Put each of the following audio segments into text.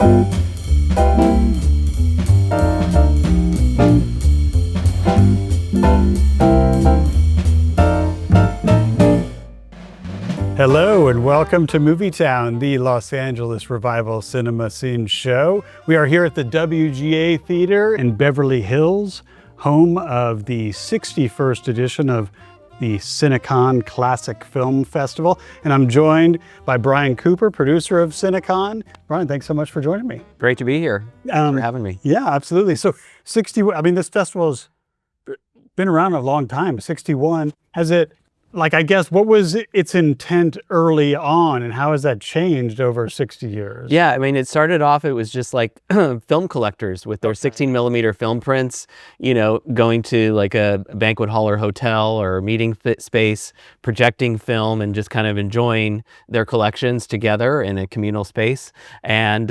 Hello and welcome to MovieTown, the Los Angeles Revival Cinema Scene show. We are here at the WGA Theater in Beverly Hills, home of the 61st edition of the Cinecon Classic Film Festival. And I'm joined by Bryan Cooper, producer of Cinecon. Bryan, thanks so much for joining me. Great to be here. Thanks for having me. Yeah, absolutely. So this festival's been around a long time, 61. Has it, I guess, what was its intent early on and how has that changed over 60 years? Yeah, I mean, it started off, it was just like film collectors with their 16 millimeter film prints, going to like a banquet hall or hotel or meeting space, projecting film and just kind of enjoying their collections together in a communal space. And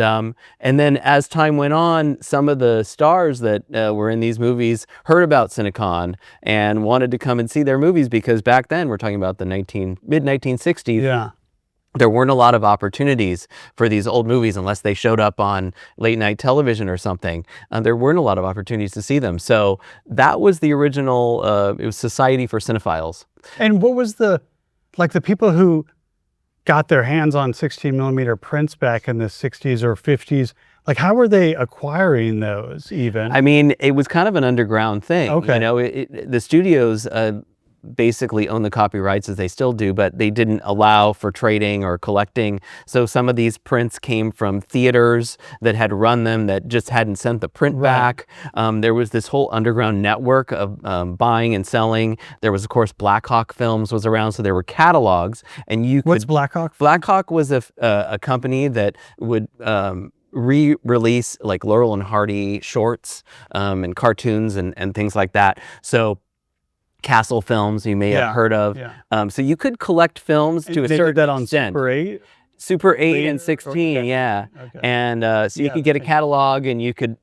then as time went on, some of the stars that were in these movies heard about Cinecon and wanted to come and see their movies because back then, we're talking about the mid-1960s. Yeah. There weren't a lot of opportunities for these old movies unless they showed up on late night television or something. There weren't a lot of opportunities to see them. So that was the original, it was Society for Cinephiles. And what was the people who got their hands on 16 millimeter prints back in the 60s or 50s, how were they acquiring those even? I mean, it was kind of an underground thing. Okay. The studios, basically own the copyrights as they still do, but they didn't allow for trading or collecting. So some of these prints came from theaters that had run them that just hadn't sent the print back. There was this whole underground network of buying and selling. There was, of course, Blackhawk Films was around, so there were catalogs. And What's Blackhawk? Blackhawk was a company that would re-release like Laurel and Hardy shorts and cartoons and things like that. So Castle Films, you may have heard of. Yeah. So you could collect films to a certain that on extent. Super 8? Super 8 and 16, yeah. Okay. And so you could get a catalog and you could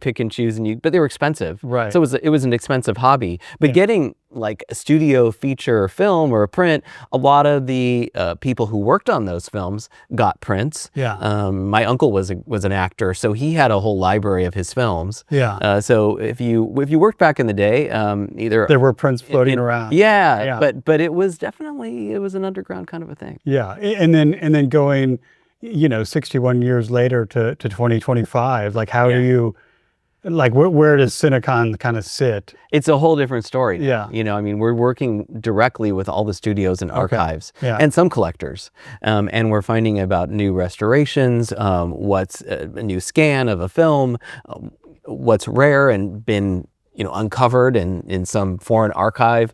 pick and choose, but they were expensive. Right. So it was an expensive hobby. But getting like a studio feature film or a print, a lot of the people who worked on those films got prints. Yeah. My uncle was an actor, so he had a whole library of his films. Yeah. So if you worked back in the day, either there were prints floating around. Yeah. But it was definitely an underground kind of a thing. Yeah. And then going 61 years later to 2025, how do you, where does Cinecon kind of sit? It's a whole different story. Yeah. We're working directly with all the studios and archives and some collectors. And we're finding about new restorations, what's a new scan of a film, what's rare and been, uncovered in some foreign archive.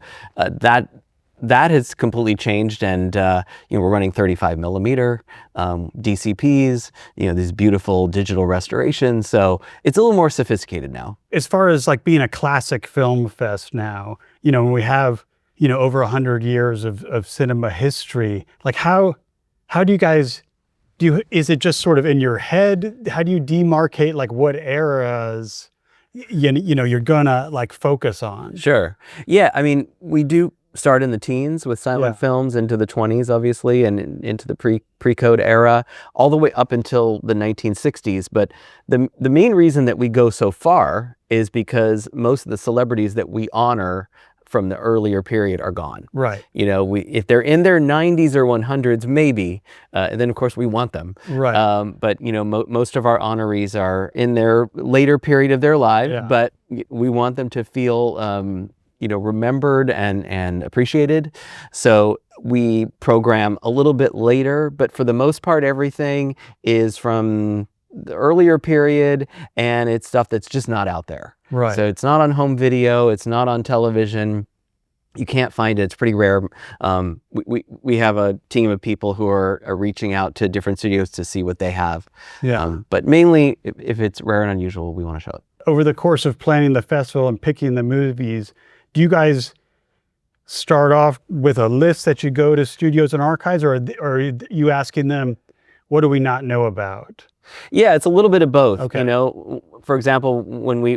That has completely changed, and we're running 35 millimeter DCPs, these beautiful digital restorations. So it's a little more sophisticated now. As far as being a classic film fest now, when we have over 100 years of cinema history, how do you guys is it just sort of in your head? How do you demarcate what eras you're gonna focus on? Sure. Yeah. I mean, we do start in the teens with silent films into the 20s, obviously, and into the pre-code era, all the way up until the 1960s. But the main reason that we go so far is because most of the celebrities that we honor from the earlier period are gone. Right. If they're in their 90s or 100s, maybe, then of course we want them. Right. But most of our honorees are in their later period of their lives, but we want them to feel remembered and appreciated. So we program a little bit later, but for the most part, everything is from the earlier period, and it's stuff that's just not out there. Right. So it's not on home video, it's not on television. You can't find it. It's pretty rare. We have a team of people who are reaching out to different studios to see what they have. Yeah. But mainly, if it's rare and unusual, we want to show it. Over the course of planning the festival and picking the movies, do you guys start off with a list that you go to studios and archives, or are you asking them, what do we not know about? Yeah, it's a little bit of both. Okay. You know, for example, when we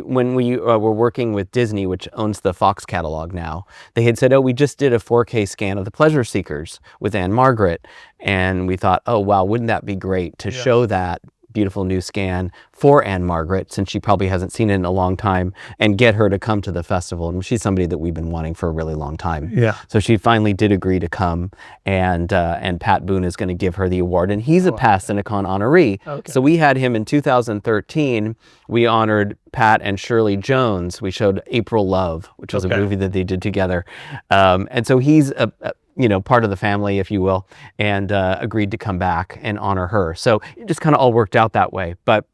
were working with Disney, which owns the Fox catalog now, they had said, "Oh, we just did a 4K scan of The Pleasure Seekers with Anne Margaret," and we thought, "Oh, wow, wouldn't that be great to show that beautiful new scan for Anne Margaret, since she probably hasn't seen it in a long time, and get her to come to the festival. And she's somebody that we've been wanting for a really long time. Yeah. So she finally did agree to come, and Pat Boone is going to give her the award, and he's a past Cinecon honoree. Okay. So we had him in 2013. We honored Pat and Shirley Jones. We showed April Love, which was a movie that they did together. And so he's a part of the family, if you will, and agreed to come back and honor her. So it just kind of all worked out that way. But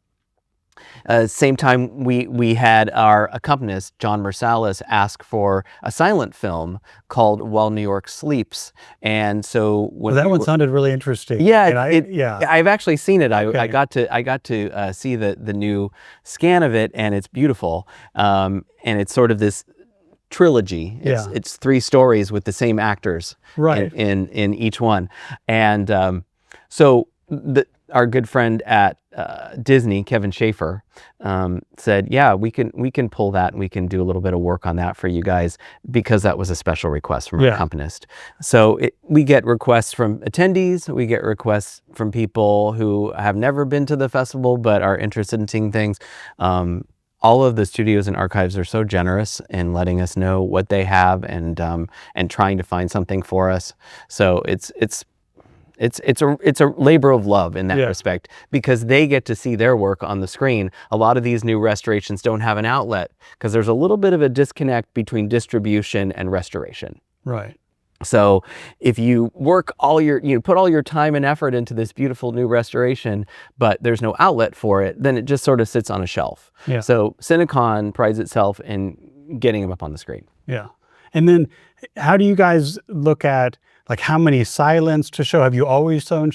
same time, we had our accompanist, John Marsalis, ask for a silent film called While New York Sleeps. And so that one sounded really interesting. Yeah, I've actually seen it. I got to see the new scan of it, and it's beautiful. And it's sort of this trilogy. It's 3 stories with the same actors in each one. And so our good friend at Disney, Kevin Schaefer, said, yeah, we can pull that, and we can do a little bit of work on that for you guys, because that was a special request from our accompanist. So we get requests from attendees, we get requests from people who have never been to the festival but are interested in seeing things. All of the studios and archives are so generous in letting us know what they have, and trying to find something for us. So it's a labor of love in that respect, because they get to see their work on the screen. A lot of these new restorations don't have an outlet, because there's a little bit of a disconnect between distribution and restoration. Right. So if you put all your time and effort into this beautiful new restoration, but there's no outlet for it, then it just sort of sits on a shelf. Yeah. So Cinecon prides itself in getting them up on the screen. Yeah. And then how do you guys look at, like, how many silents to show? Have you always shown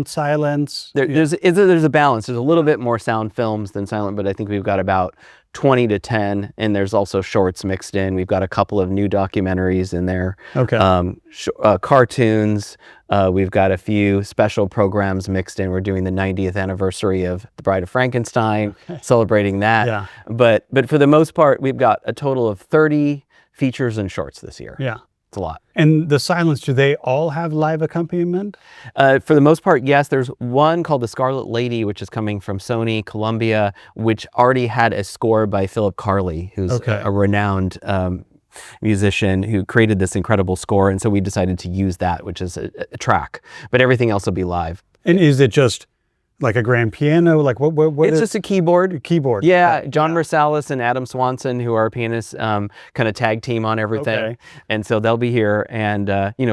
silents? There's a balance. There's a little bit more sound films than silent, but I think we've got about 20 to 10, and there's also shorts mixed in. We've got a couple of new documentaries in there. Okay. Cartoons. We've got a few special programs mixed in. We're doing the 90th anniversary of The Bride of Frankenstein, celebrating that. Yeah. But for the most part, we've got a total of 30 features and shorts this year. Yeah. It's a lot. And the silents, do they all have live accompaniment? For the most part, yes. There's one called The Scarlet Lady, which is coming from Sony Columbia, which already had a score by Philip Carley, who's a renowned musician who created this incredible score. And so we decided to use that, which is a track. But everything else will be live. And is it just like a grand piano? Like what it's just a keyboard. Keyboard. Yeah, John Marsalis and Adam Swanson, who are pianists, kind of tag team on everything. Okay. And so they'll be here. And,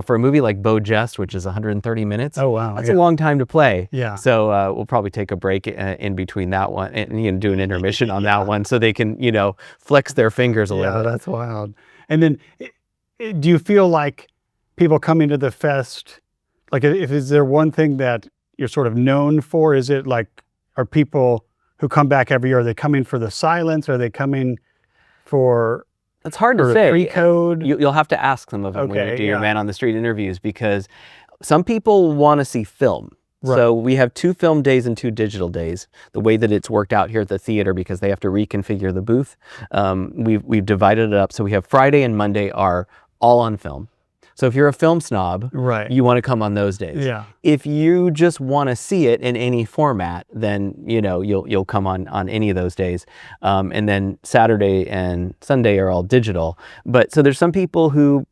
for a movie like Beau Geste, which is 130 minutes, oh, wow, that's a long time to play. Yeah. So we'll probably take a break in between that one and do an intermission on that one, so they can, flex their fingers a little bit. Yeah, that's wild. And then do you feel like people coming to the fest, like, is there one thing that you're sort of known for? Is it like, are people who come back every year, are they coming for the silence? Are they coming for It's hard to say. Pre-code? You'll have to ask them of it when you do your man on the street interviews, because some people want to see film. Right. So we have 2 film days and 2 digital days. The way that it's worked out here at the theater, because they have to reconfigure the booth, we've divided it up. So we have Friday and Monday are all on film. So if you're a film snob, right, you want to come on those days. Yeah. If you just want to see it in any format, then you'll come on any of those days. And then Saturday and Sunday are all digital. But so there's some people who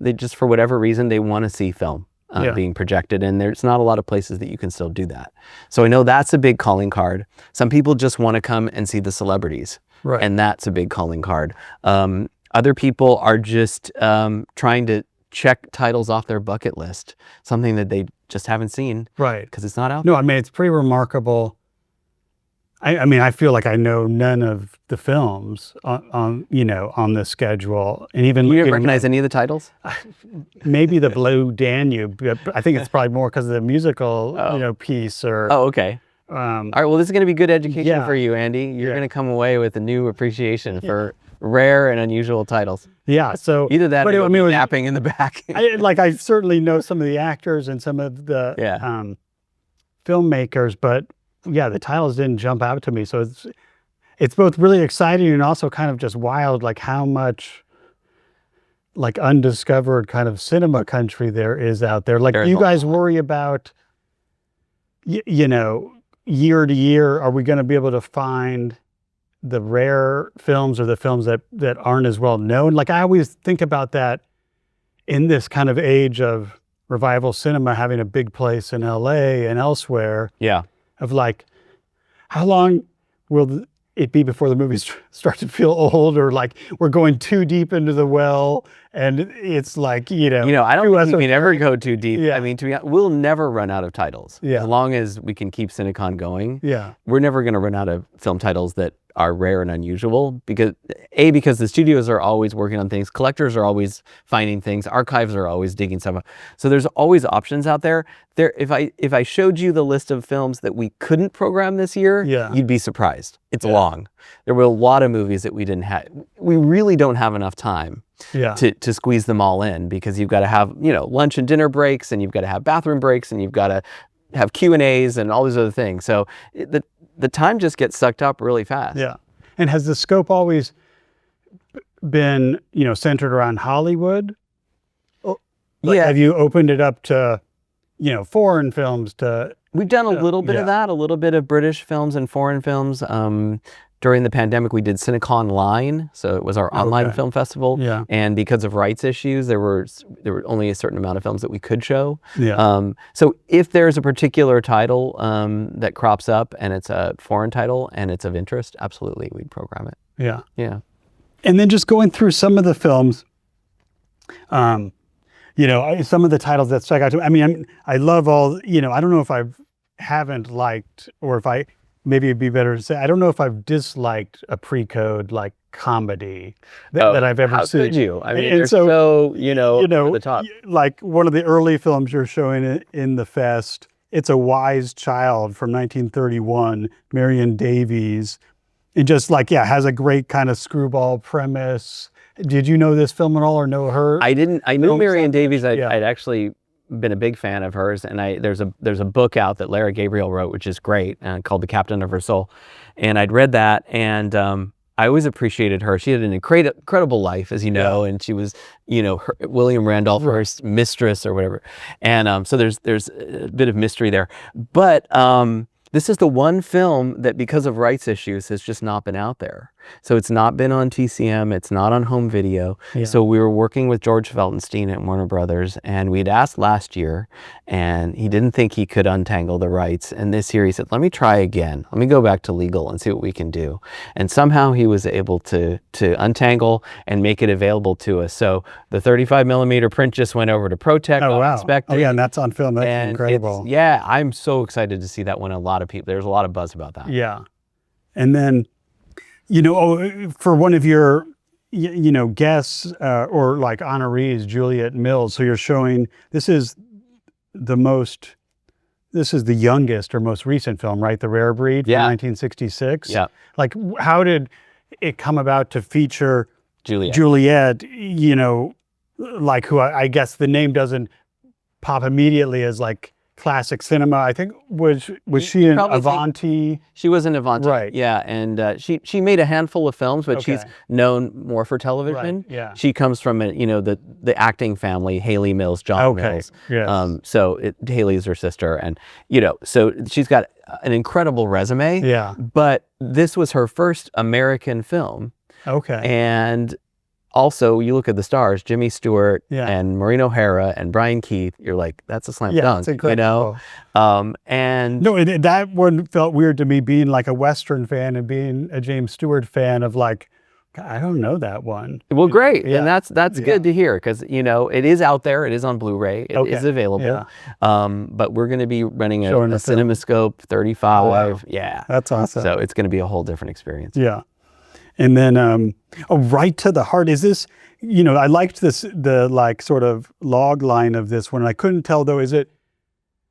they just, for whatever reason, they want to see film being projected, and there's not a lot of places that you can still do that. So I know that's a big calling card. Some people just want to come and see the celebrities, right, and that's a big calling card. Other people are just trying to check titles off their bucket list, something that they just haven't seen, right, because it's not out there. No, I mean, it's pretty remarkable. I mean, I feel like I know none of the films on the schedule, and even you didn't recognize any of the titles. Maybe the Blue Danube. I think it's probably more because of the musical, piece. Or okay. All right. Well, this is going to be good education for you, Andy. You're going to come away with a new appreciation for rare and unusual titles. Yeah. So either that, or napping in the back. I certainly know some of the actors and some of the filmmakers, but yeah, the titles didn't jump out to me. So it's both really exciting and also kind of just wild, like how much like undiscovered kind of cinema country there is out there. Like, you guys worry about, year to year, are we going to be able to find the rare films or the films that aren't as well known? Like, I always think about that in this kind of age of revival cinema having a big place in LA and elsewhere. Yeah. Of like, how long will it be before the movies start to feel old, or like we're going too deep into the well, and it's like, I don't think we can ever go too deep. Yeah. I mean, to be honest, we'll never run out of titles. Yeah. As long as we can keep Cinecon going. Yeah. We're never going to run out of film titles that are rare and unusual, because the studios are always working on things, collectors are always finding things, archives are always digging stuff up. So there's always options out there. If I showed you the list of films that we couldn't program this year, you'd be surprised. It's long. There were a lot of movies that we didn't have. We really don't have enough time to squeeze them all in, because you've got to have, lunch and dinner breaks, and you've got to have bathroom breaks, and you've got to have Q&As and all these other things. So the time just gets sucked up really fast. Yeah. And has the scope always been, centered around Hollywood? Like, have you opened it up to, foreign films to... We've done a little bit of that, a little bit of British films and foreign films. During the pandemic, we did Cinecon Line, so it was our online film festival. Yeah. And because of rights issues, there were only a certain amount of films that we could show. Yeah. So if there's a particular title that crops up and it's a foreign title and it's of interest, absolutely, we'd program it. Yeah. Yeah. And then just going through some of the films, some of the titles that stuck out to me. I mean, I love all, I don't know if I haven't liked, or if maybe it'd be better to say, I don't know if I've disliked a pre-code like comedy that I've ever seen. How could you? I mean, they're so over the top. Like one of the early films you're showing in the fest, It's a Wise Child from 1931, Marion Davies. It just has a great kind of screwball premise. Did you know this film at all, or know her? I didn't. I knew Marion Davies. I'd actually been a big fan of hers, and there's a book out that Lara Gabriel wrote, which is great, called The Captain of Her Soul, and I'd read that, and I always appreciated her. She had an incredible life, as you know, and she was, William Randolph Hearst's mistress or whatever, and so there's a bit of mystery there, but this is the one film that, because of rights issues, has just not been out there. So it's not been on TCM, it's not on home video. Yeah. So we were working with George Feltenstein at Warner Brothers, and we'd asked last year, and he didn't think he could untangle the rights. And this year he said, let me try again. Let me go back to legal and see what we can do. And somehow he was able to untangle and make it available to us. So the 35mm print just went over to ProTech. Oh, wow. Oh, yeah, and that's on film. That's incredible. I'm so excited to see that one. There's a lot of buzz about that. Yeah. And then, for one of your, guests or like honorees, Juliet Mills, so you're showing, this is the youngest or most recent film, right? The Rare Breed from 1966. Yeah. Like, how did it come about to feature Juliet, like who I guess the name doesn't pop immediately as like classic cinema. I think was she an Avanti? She was an Avanti, right? Yeah, and she made a handful of films, but she's known more for television. Right. Yeah, she comes from the acting family, Haley Mills, John Mills. Yes. So Haley is her sister, and so she's got an incredible resume. Yeah, but this was her first American film. Okay, and also, you look at the stars, Jimmy Stewart and Maureen O'Hara and Brian Keith, you're like, that's a slam dunk, it's incredible. And no, that one felt weird to me, being like a Western fan and being a James Stewart fan of like, I don't know that one. Well, great. Yeah. And that's good to hear, because, it is out there. It is on Blu-ray. It is available. Yeah. But we're going to be running a CinemaScope 35. Wow. Yeah. That's awesome. So it's going to be a whole different experience. Yeah. And then, Right to the Heart. Is this, I liked the like sort of log line of this one. I couldn't tell though, is it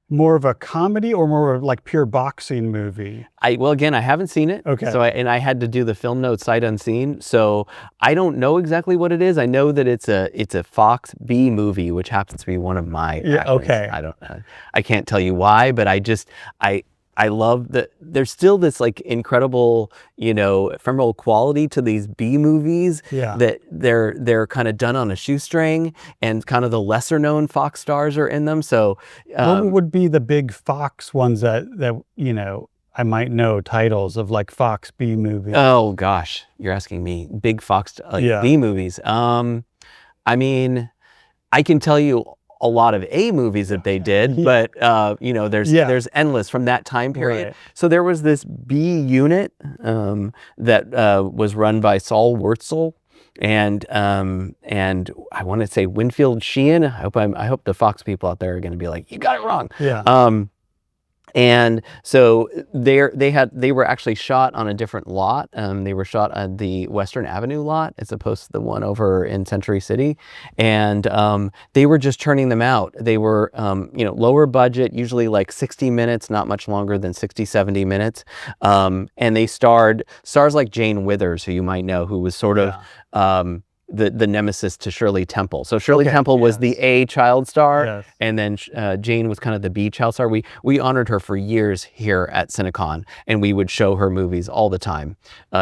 more of a comedy or more of like pure boxing movie? Well, again, I haven't seen it. Okay. So I had to do the film notes sight unseen. So I don't know exactly what it is. I know that it's a Fox B movie, which happens to be one of my actors. Okay. I can't tell you why, but I love that there's still this like incredible, ephemeral quality to these B movies that they're kind of done on a shoestring, and kind of the lesser known Fox stars are in them. So what would be the big Fox ones that I might know titles of like Fox B movies? Oh gosh, you're asking me big Fox B movies. I mean, I can tell you a lot of A movies that they did, but you know, there's endless from that time period. Right. So there was this B unit that was run by Saul Wurtzel, and I want to say Winfield Sheehan. I hope the Fox people out there are going to be like, you got it wrong. Yeah. And so they were actually shot on a different lot. They were shot on the Western Avenue lot as opposed to the one over in Century City. And they were just churning them out. They were, you know, lower budget, usually like 60 minutes, not much longer than 60, 70 minutes. And they starred stars like Jane Withers, who you might know, who was sort of the nemesis to Shirley Temple. So Shirley Temple was the A child star, and then Jane was kind of the B child star. We honored her for years here at Cinecon, and we would show her movies all the time.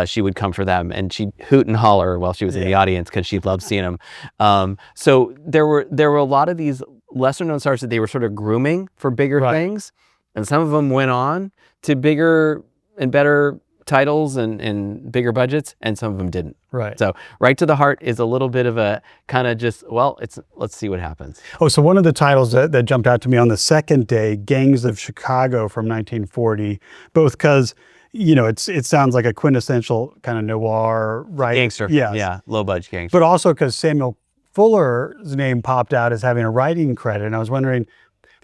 She would come for them, and she'd hoot and holler while she was in the audience because she loved seeing them. So there were a lot of these lesser known stars that they were sort of grooming for bigger things, and some of them went on to bigger and better titles and bigger budgets, and some of them didn't. Right. So Right to the Heart is a little bit of a kind of just, well, let's see what happens. Oh, so one of the titles that jumped out to me on the second day, Gangs of Chicago from 1940, both because, you know, it sounds like a quintessential kind of noir, right? Gangster. Yeah, low budget gangster. But also because Samuel Fuller's name popped out as having a writing credit, and I was wondering,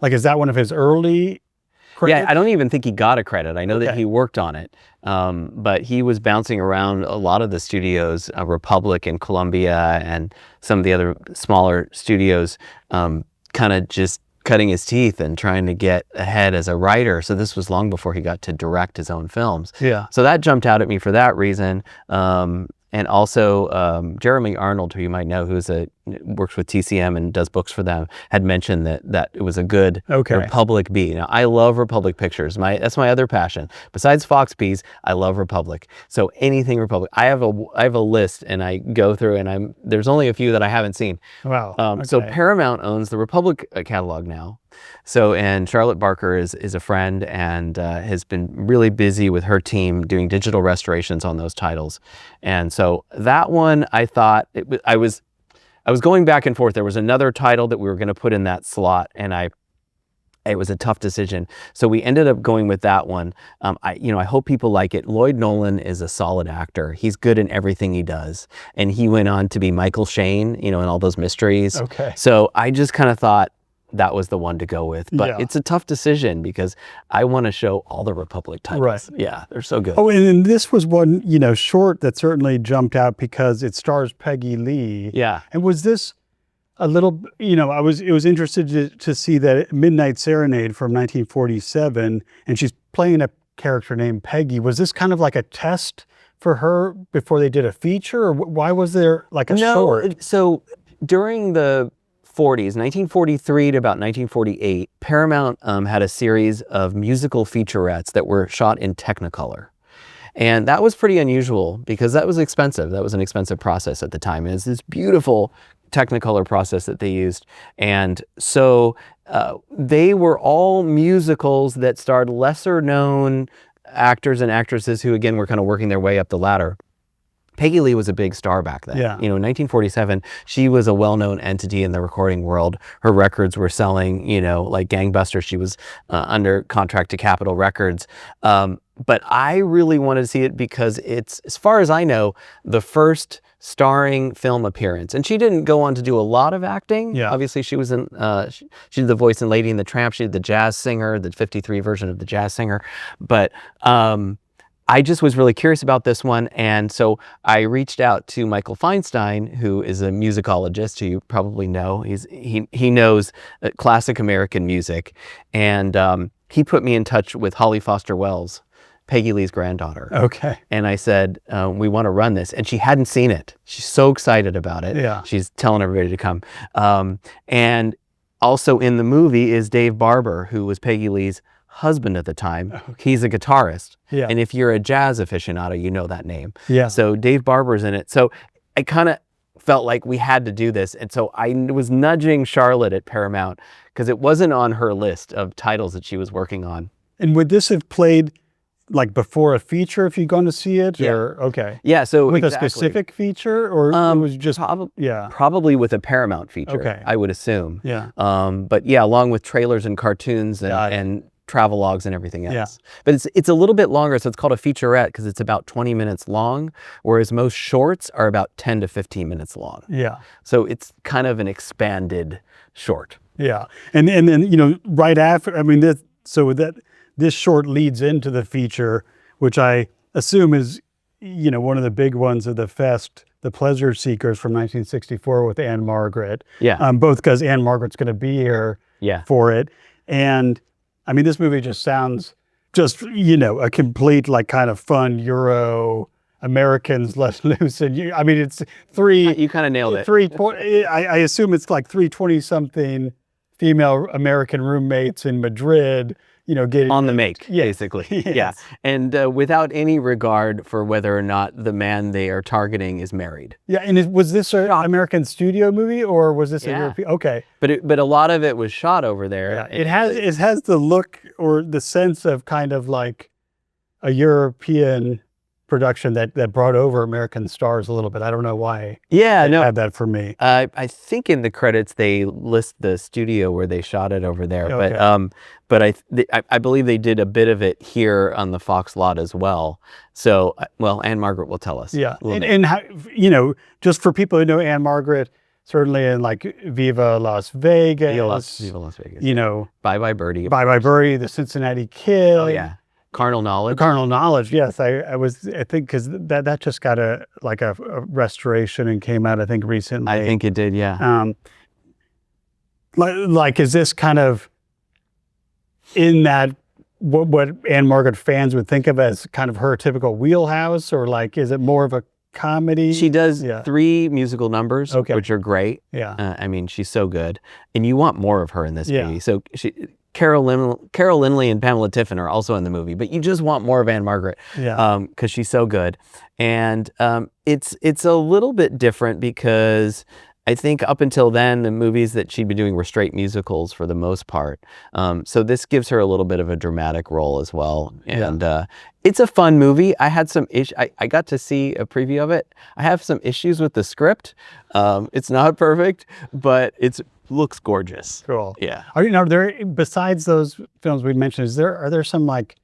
like, is that one of his early credits? Yeah, I don't even think he got a credit. I know that he worked on it, but he was bouncing around a lot of the studios, Republic and Columbia and some of the other smaller studios, kind of just cutting his teeth and trying to get ahead as a writer. So this was long before he got to direct his own films. Yeah. So that jumped out at me for that reason. And also Jeremy Arnold, who you might know, who works with TCM and does books for them, had mentioned that it was a good Republic B. Now, I love Republic Pictures. That's my other passion. Besides Fox B's, I love Republic. So anything Republic. I have a list, and I go through, and there's only a few that I haven't seen. Wow. So Paramount owns the Republic catalog now. So, and Charlotte Barker is a friend and has been really busy with her team doing digital restorations on those titles. And so that one, I thought, I was going back and forth. There was another title that we were going to put in that slot, and it was a tough decision. So we ended up going with that one. I hope people like it. Lloyd Nolan is a solid actor. He's good in everything he does. And he went on to be Michael Shane, in all those mysteries. Okay. So I just kind of thought that was the one to go with. But it's a tough decision because I want to show all the Republic titles. Right. Yeah, they're so good. Oh, and this was one, short that certainly jumped out because it stars Peggy Lee. Yeah. And was this a little, it was interested to see that Midnight Serenade from 1947, and she's playing a character named Peggy. Was this kind of like a test for her before they did a feature, or why was there like a short? So during the 40s, 1943 to about 1948, Paramount had a series of musical featurettes that were shot in Technicolor. And that was pretty unusual because that was expensive. That was an expensive process at the time. It's this beautiful Technicolor process that they used. And so they were all musicals that starred lesser known actors and actresses who, again, were kind of working their way up the ladder. Peggy Lee was a big star back then. Yeah. In 1947, she was a well-known entity in the recording world. Her records were selling, like gangbusters. She was under contract to Capitol Records. But I really wanted to see it because it's, as far as I know, the first starring film appearance. And she didn't go on to do a lot of acting. Yeah. Obviously, she was in, she did the voice in Lady and the Tramp. She did the jazz singer, the 53 version of the jazz singer. But I just was really curious about this one, and so I reached out to Michael Feinstein, who is a musicologist who you probably know. He knows classic American music, and he put me in touch with Holly Foster Wells, Peggy Lee's granddaughter. Okay. And I said, we want to run this, and she hadn't seen it. She's so excited about it. Yeah. She's telling everybody to come. And also in the movie is Dave Barber, who was Peggy Lee's husband at the time. Okay. He's a guitarist. Yeah. And if you're a jazz aficionado, you know that name. Yeah. So Dave Barber's in it. So I kind of felt like we had to do this. And so I was nudging Charlotte at Paramount because it wasn't on her list of titles that she was working on. And would this have played like before a feature if you'd gone to see it? Yeah. Or okay. Yeah, so with a specific feature, or it was just probably with a Paramount feature, okay. I would assume. Yeah. But yeah, along with trailers and cartoons and travelogues and everything else. Yeah. But it's a little bit longer, so it's called a featurette because it's about 20 minutes long, whereas most shorts are about 10 to 15 minutes long. Yeah. So it's kind of an expanded short. Yeah. And then, you know, right after, I mean, this short leads into the feature, which I assume is, you know, one of the big ones of the fest, The Pleasure Seekers from 1964 with Anne Margaret. Yeah. Both because Anne Margaret's going to be here for it. And I mean, this movie just sounds just, you know, a complete, like, kind of fun Euro Americans Let Loose. And I mean, it's You kind of nailed it. I assume it's like 20-something female American roommates in Madrid, you know, getting on the make, basically. Yes. Yeah. And without any regard for whether or not the man they are targeting is married. Yeah. And was this an American studio movie, or was this a European? Okay. But a lot of it was shot over there. Yeah. It has the look or the sense of kind of like a European production that brought over American stars a little bit. I don't know why. Yeah, no, had that for me. I think in the credits they list the studio where they shot it over there. Okay. But I believe they did a bit of it here on the Fox lot as well. So, well, Anne Margaret will tell us. Yeah, and how, you know, just for people who know Anne Margaret, certainly in like Viva Las Vegas. Viva Las Vegas. You know, Bye Bye Birdie. Bye Bye Birdie, The Cincinnati Kid. Oh yeah. Carnal Knowledge. Carnal Knowledge, yes. I think because that just got a restoration and came out, I think, recently. I think it did, yeah. Like is this kind of in that what Anne Margaret fans would think of as kind of her typical wheelhouse, or like is it more of a comedy? She does 3 musical numbers, which are great. Yeah. I mean, she's so good, and you want more of her in this movie. So Carol Lindley and Pamela Tiffin are also in the movie, but you just want more of Anne Margaret because she's so good. And it's a little bit different because I think up until then, the movies that she'd been doing were straight musicals for the most part. So this gives her a little bit of a dramatic role as well. And it's a fun movie. I had some I got to see a preview of it. I have some issues with the script. It's not perfect, but it looks gorgeous. Cool. Yeah. Are there, besides those films we mentioned, are there some, like,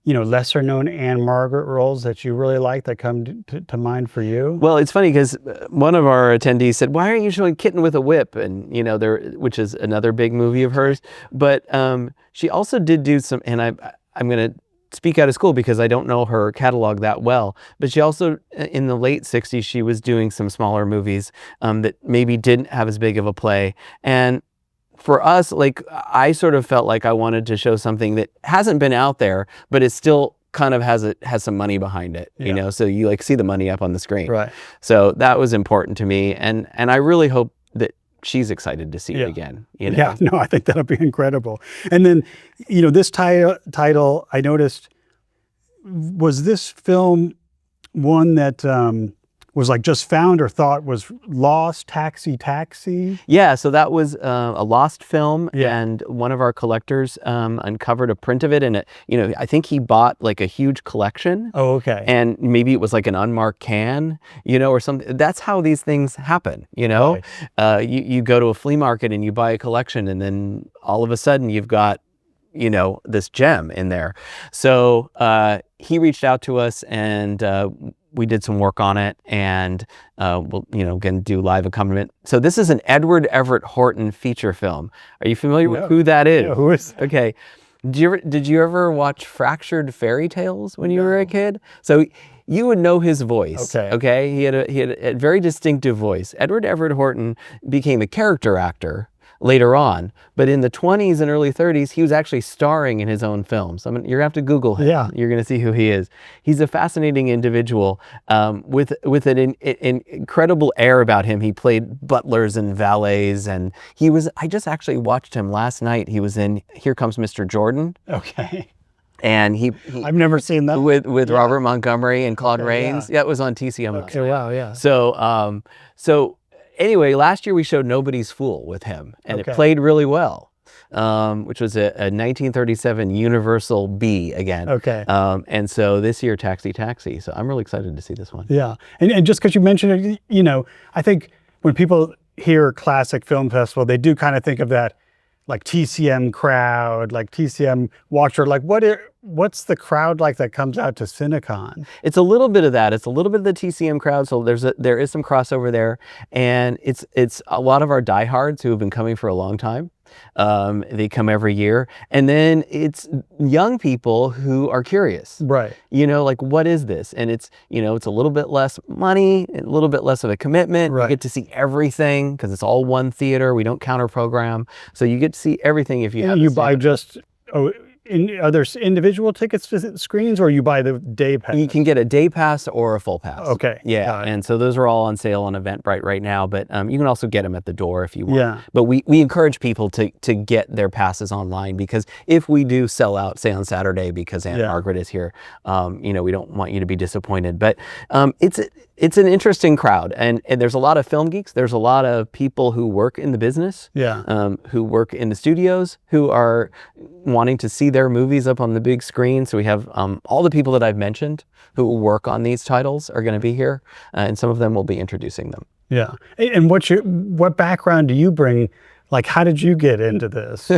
you know, lesser known Anne Margaret roles that you really like that come to mind for you? Well, it's funny because one of our attendees said, "Why aren't you showing Kitten with a Whip?" And, you know, which is another big movie of hers. But she also did do some, and I'm going to speak out of school because I don't know her catalog that well, but she also, in the late 60s, she was doing some smaller movies that maybe didn't have as big of a play. And for us, like, I sort of felt like I wanted to show something that hasn't been out there, but it still kind of has some money behind it, you know, so you like see the money up on the screen. Right. So that was important to me. And I really hope that she's excited to see it again. You know? Yeah, no, I think that'll be incredible. And then, you know, this title, I noticed, was this film one that was like just found or thought was lost? Taxi? Yeah, so that was a lost film, and one of our collectors uncovered a print of it, and you know, I think he bought like a huge collection. Oh, okay. And maybe it was like an unmarked can, you know, or something. That's how these things happen, you know. Right. You go to a flea market and you buy a collection, and then all of a sudden you've got, you know, this gem in there. So he reached out to us, and we did some work on it, and we'll, you know, again, do live accompaniment. So this is an Edward Everett Horton feature film. Are you familiar with who that is? Yeah, who is that? Okay. Did you ever watch Fractured Fairy Tales when you were a kid? So you would know his voice. Okay. He had a very distinctive voice. Edward Everett Horton became a character actor later on, but in the 20s and early 30s, he was actually starring in his own films. I mean, you're gonna have to Google him. Yeah. You're gonna see who he is. He's a fascinating individual with an incredible air about him. He played butlers and valets, and I just actually watched him last night. He was in Here Comes Mr. Jordan. Okay. And I've never seen that. With Robert Montgomery and Claude Rains. Yeah, it was on TCM. Okay, wow, yeah. So anyway, last year we showed Nobody's Fool with him, and it played really well. which was a 1937 Universal B again. Okay. And so this year, Taxi. So I'm really excited to see this one. Yeah. And just because you mentioned it, you know, I think when people hear Classic Film Festival, they do kind of think of that like TCM crowd, like TCM watcher, like what's the crowd like that comes out to Cinecon? It's a little bit of that. It's a little bit of the TCM crowd. So there is some crossover there, and it's a lot of our diehards who have been coming for a long time. They come every year, and then it's young people who are curious, right? You know, like, what is this? And it's, you know, it's a little bit less money, a little bit less of a commitment. Right. You get to see everything because it's all one theater. We don't counter program, so you get to see everything if you have. You buy just are there individual tickets to screens, or you buy the day pass? You can get a day pass or a full pass. Okay. Yeah, and so those are all on sale on Eventbrite right now, but you can also get them at the door if you want. Yeah. But we encourage people to get their passes online, because if we do sell out, say on Saturday, because Aunt Margaret is here, you know, we don't want you to be disappointed. But it's an interesting crowd, and there's a lot of film geeks. There's a lot of people who work in the business, who work in the studios, who are wanting to see their movies up on the big screen. So we have all the people that I've mentioned who work on these titles are going to be here, and some of them will be introducing them. Yeah. And what background do you bring? Like, how did you get into this?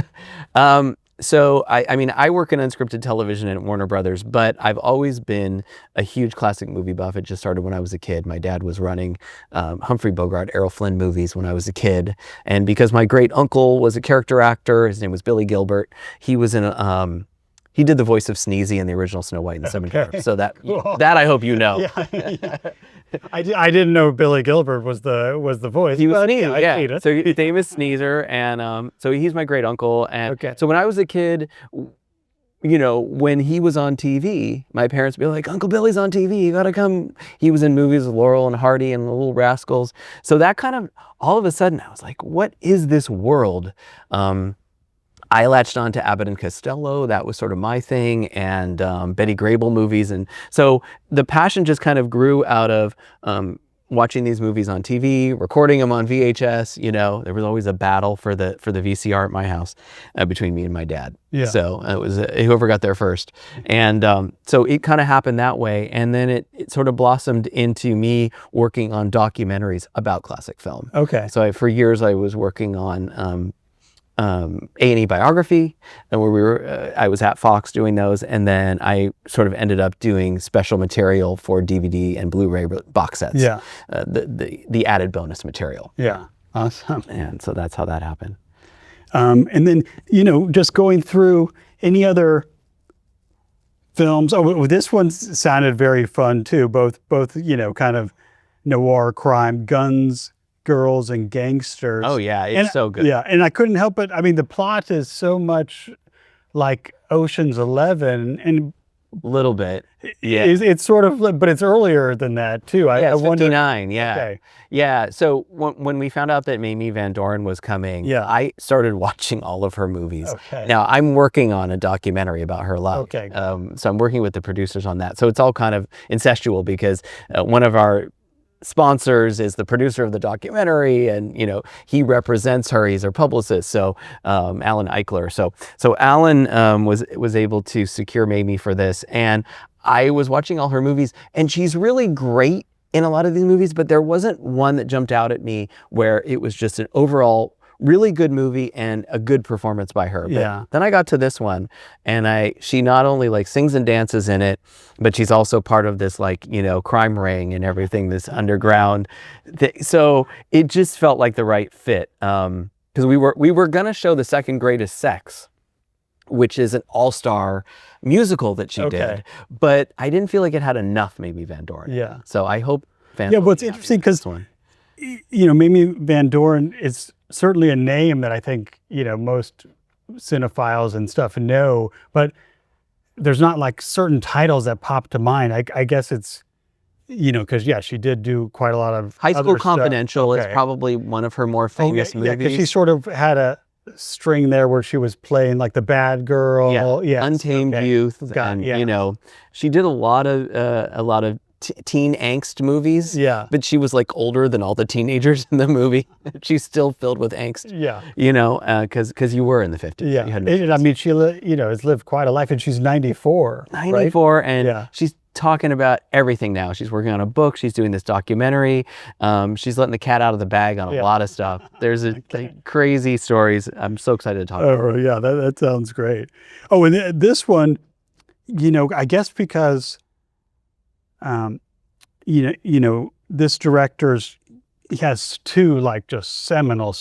So I mean, I work in unscripted television at Warner Brothers, but I've always been a huge classic movie buff. It just started when I was a kid. My dad was running Humphrey Bogart, Errol Flynn movies when I was a kid. And because my great uncle was a character actor, his name was Billy Gilbert. He was in he did the voice of Sneezy in the original Snow White and the Seven Dwarfs. So that I hope you know. Yeah. I didn't know Billy Gilbert was the voice. He was Sneezy, yeah. So his name is Sneezer, and so he's my great uncle. And so when I was a kid, you know, when he was on TV, my parents would be like, "Uncle Billy's on TV, you gotta come." He was in movies with Laurel and Hardy and the Little Rascals. So that kind of, all of a sudden, I was like, "What is this world?" I latched on to Abbott and Costello. That was sort of my thing, and Betty Grable movies. And so the passion just kind of grew out of watching these movies on TV, recording them on VHS. You know, there was always a battle for the VCR at my house between me and my dad. Yeah. So it was whoever got there first. And so it kind of happened that way. And then it sort of blossomed into me working on documentaries about classic film. Okay. So for years I was working on A&E biography, and where I was at Fox doing those, and then I sort of ended up doing special material for DVD and Blu-ray box sets. Yeah. The added bonus material. Yeah. Awesome. And so that's how that happened. And then, you know, just going through any other films. Oh, this one sounded very fun too. Both, you know, kind of noir crime, guns, girls, and gangsters. Oh yeah, it's so good. Yeah, and I couldn't help but, I mean, the plot is so much like Ocean's 11, and a little bit. Yeah, it's sort of, but it's earlier than that too. Yeah, it's 59. Yeah, okay. Yeah. So when we found out that Mamie Van Doren was coming, I started watching all of her movies. Okay. Now I'm working on a documentary about her life. Okay. So I'm working with the producers on that. So it's all kind of incestual, because one of our sponsors is the producer of the documentary, and you know, he represents her. He's her publicist. So Alan Eichler. So Alan was able to secure Mamie for this, and I was watching all her movies, and she's really great in a lot of these movies, but there wasn't one that jumped out at me where it was just an overall really good movie and a good performance by her. But then I got to this one, and she not only like sings and dances in it, but she's also part of this, like, you know, crime ring and everything, this underground. So it just felt like the right fit. Because we were gonna show The Second Greatest Sex, which is an all-star musical that she did, but I didn't feel like it had enough Mamie Van Doren. Yeah. So I hope fans. Yeah, well, it's interesting because, you know, Mamie Van Doren is certainly a name that I think, you know, most cinephiles and stuff know, but there's not like certain titles that pop to mind. I guess it's, you know, because she did do quite a lot of High School Confidential is probably one of her more famous movies. Yeah, because she sort of had a string there where she was playing like the bad girl. Untamed Youth, and you know, she did a lot of teen angst movies. Yeah. But she was like older than all the teenagers in the movie. She's still filled with angst. Yeah. You know, because you were in the 50s. Yeah. I mean, she has lived quite a life, and she's 94. 94, right? and she's talking about everything now. She's working on a book. She's doing this documentary. She's letting the cat out of the bag on a lot of stuff. There's crazy stories. I'm so excited to talk about. Oh, yeah, that sounds great. Oh, and this one, you know, I guess because, this director's, he has two like just seminal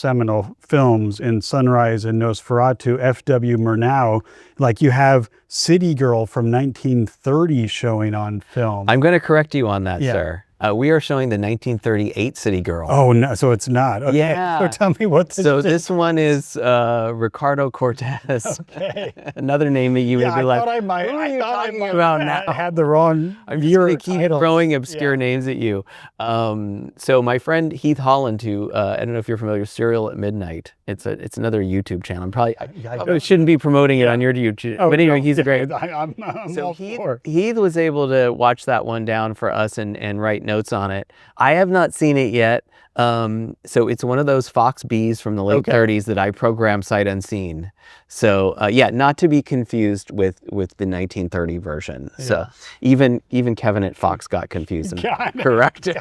films in Sunrise and Nosferatu. F.W. Murnau, like you have City Girl from 1930 showing on film. I'm going to correct you on that, sir. We are showing the 1938 City Girl. Oh, no, so it's not. Okay. Yeah. So tell me what this is. So this one is Ricardo Cortez. Okay. Another name that you would be like, I might about now? I had the wrong I'm just going to keep throwing obscure names at you. So my friend Heath Holland, who I don't know if you're familiar with Serial at Midnight. It's another YouTube channel. I'm probably I shouldn't be promoting it on your YouTube. But anyway, he's great. I'm so Heath was able to watch that one down for us and write notes on it. I have not seen it yet. So it's one of those Fox Bs from the late 30s that I program sight unseen. So not to be confused with the 1930 version. Yeah. So even Kevin at Fox got confused and corrected.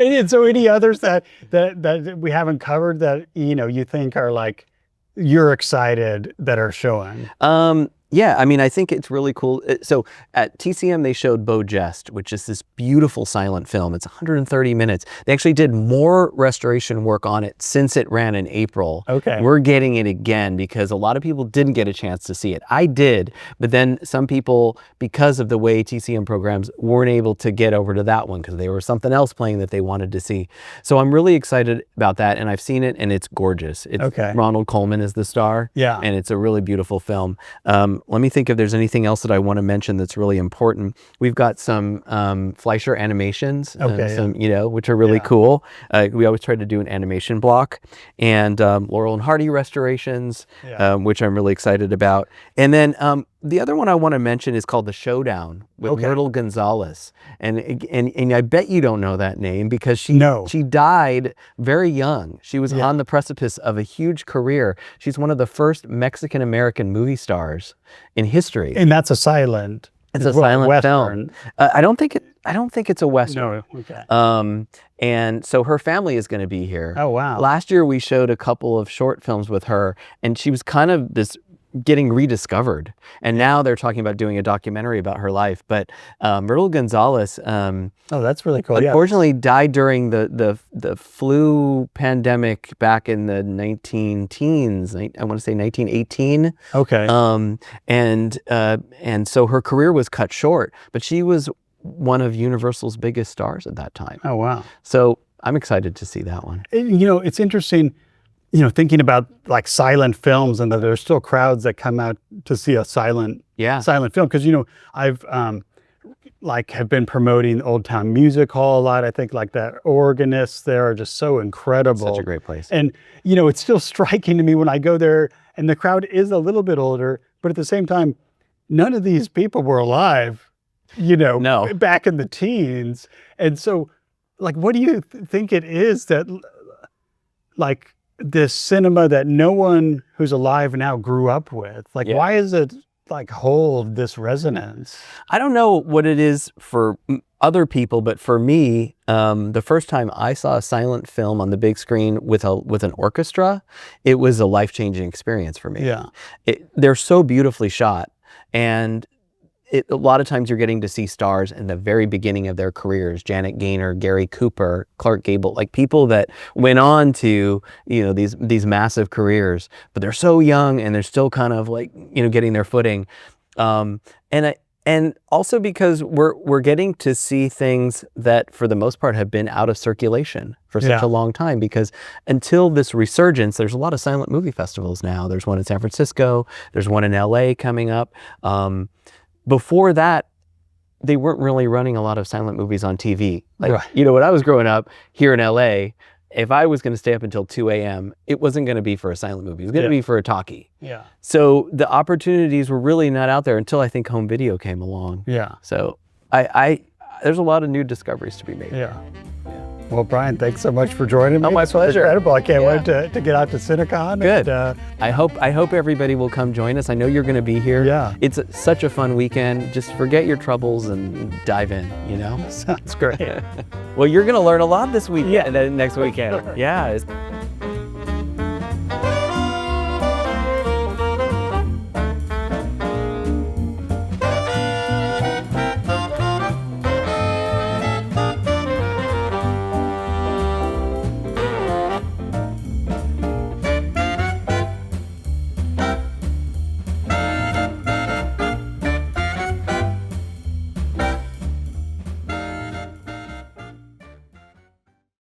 And so any others that we haven't covered that you think are like you're excited that are showing? Yeah, I mean, I think it's really cool. So at TCM, they showed Beau Geste, which is this beautiful silent film. It's 130 minutes. They actually did more restoration work on it since it ran in April. Okay. We're getting it again because a lot of people didn't get a chance to see it. I did, but then some people, because of the way TCM programs, weren't able to get over to that one because there was something else playing that they wanted to see. So I'm really excited about that, and I've seen it, and it's gorgeous. Ronald Colman is the star. Yeah. And it's a really beautiful film. Let me think if there's anything else that I want to mention that's really important. We've got some Fleischer animations, which are really cool. We always try to do an animation block, and Laurel and Hardy restorations, which I'm really excited about. And then the other one I want to mention is called The Showdown with Myrtle Gonzalez. And I bet you don't know that name because she died very young. She was on the precipice of a huge career. She's one of the first Mexican-American movie stars in history. And that's a silent. It's a silent Western. film. I don't think it's a Western. No, okay. And so her family is going to be here. Oh, wow. Last year we showed a couple of short films with her, and she was kind of this getting rediscovered. And now they're talking about doing a documentary about her life. But Myrtle Gonzalez, that's really cool. Unfortunately died during the flu pandemic back in the 19-teens. I want to say 1918. Okay. And so her career was cut short, but she was one of Universal's biggest stars at that time. Oh, wow. So I'm excited to see that one. It's interesting, thinking about like silent films and that there's still crowds that come out to see a silent film. Because, I've have been promoting Old Town Music Hall a lot. I think like that organists there are just so incredible. Such a great place. And, it's still striking to me when I go there and the crowd is a little bit older, but at the same time, none of these people were alive, back in the teens. And so like, what do you think it is that like this cinema that no one who's alive now grew up with? Like, why is it like hold this resonance? I don't know what it is for other people, but for me, the first time I saw a silent film on the big screen with an orchestra, it was a life-changing experience for me. Yeah. They're so beautifully shot, and a lot of times you're getting to see stars in the very beginning of their careers, Janet Gaynor, Gary Cooper, Clark Gable, like people that went on to, these massive careers, but they're so young and they're still kind of like, getting their footing. And also because we're getting to see things that for the most part have been out of circulation for such a long time, because until this resurgence, there's a lot of silent movie festivals now. There's one in San Francisco, there's one in LA coming up. Before that, they weren't really running a lot of silent movies on TV. Like, when I was growing up here in LA, if I was going to stay up until 2 a.m., it wasn't going to be for a silent movie. It was going to be for a talkie. Yeah. So the opportunities were really not out there until I think home video came along. Yeah. So there's a lot of new discoveries to be made. Yeah. Well, Bryan, thanks so much for joining me. Oh, my pleasure. Incredible. I can't wait to get out to Cinecon. Good. And, I hope everybody will come join us. I know you're going to be here. Yeah. It's such a fun weekend. Just forget your troubles and dive in, you know? Sounds great. Well, you're going to learn a lot this weekend, next weekend. Sure. Yeah.